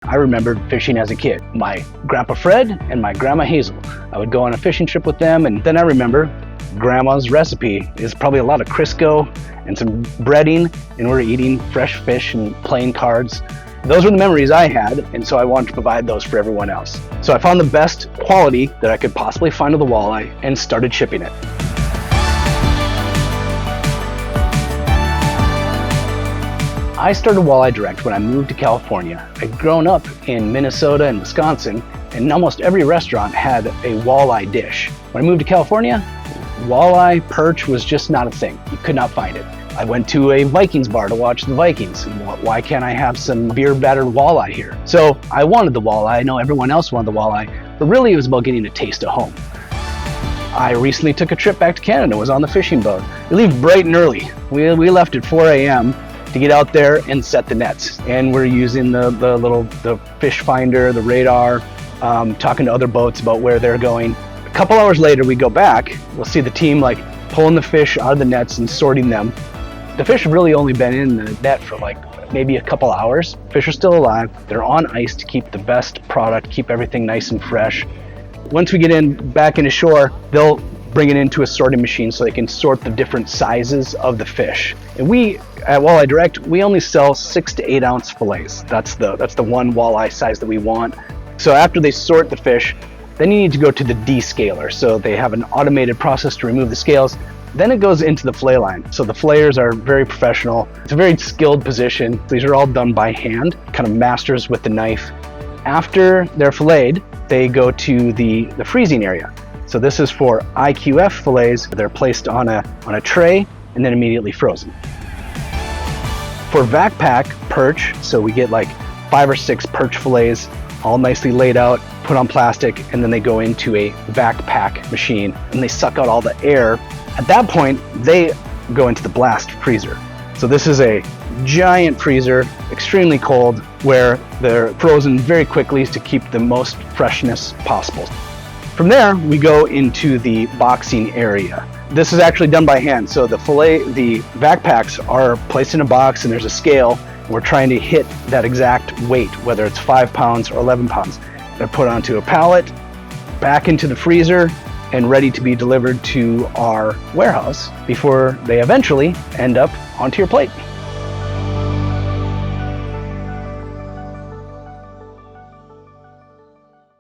I remembered fishing as a kid. My Grandpa Fred and my Grandma Hazel. I would go on a fishing trip with them, and then I remember Grandma's recipe is probably a lot of Crisco and some breading, and we're eating fresh fish and playing cards. Those were the memories I had, and so I wanted to provide those for everyone else. So I found the best quality that I could possibly find of the walleye and started shipping it. I started Walleye Direct when I moved to California. I'd grown up in Minnesota and Wisconsin, and almost every restaurant had a walleye dish. When I moved to California, walleye perch was just not a thing. You could not find it. I went to a Vikings bar to watch the Vikings. Why can't I have some beer-battered walleye here? So I wanted the walleye. I know everyone else wanted the walleye, but really it was about getting a taste of home. I recently took a trip back to Canada, was on the fishing boat. We leave bright and early. We left at 4 a.m. to get out there and set the nets. And we're using the fish finder, the radar, talking to other boats about where they're going. A couple hours later, we go back. We'll see the team like pulling the fish out of the nets and sorting them. The fish have really only been in the net for like maybe a couple hours. Fish are still alive. They're on ice to keep the best product, keep everything nice and fresh. Once we get back into shore, they'll bring it into a sorting machine so they can sort the different sizes of the fish. And we at Walleye Direct, we only sell 6 to 8 ounce fillets. That's the one walleye size that we want. So after they sort the fish, then you need to go to the descaler. So they have an automated process to remove the scales. Then it goes into the fillet line. So the flayers are very professional. It's a very skilled position. These are all done by hand, kind of masters with the knife. After they're filleted, they go to the freezing area. So this is for IQF fillets. They're placed on a tray and then immediately frozen. For vac pack perch, so we get like 5 or 6 perch fillets, all nicely laid out, put on plastic, and then they go into a vac pack machine and they suck out all the air. At that point, they go into the blast freezer. So this is a giant freezer, extremely cold, where they're frozen very quickly to keep the most freshness possible. From there, we go into the boxing area. This is actually done by hand. So the vac packs are placed in a box and there's a scale. And we're trying to hit that exact weight, whether it's 5 pounds or 11 pounds. They're put onto a pallet, back into the freezer, and ready to be delivered to our warehouse before they eventually end up onto your plate.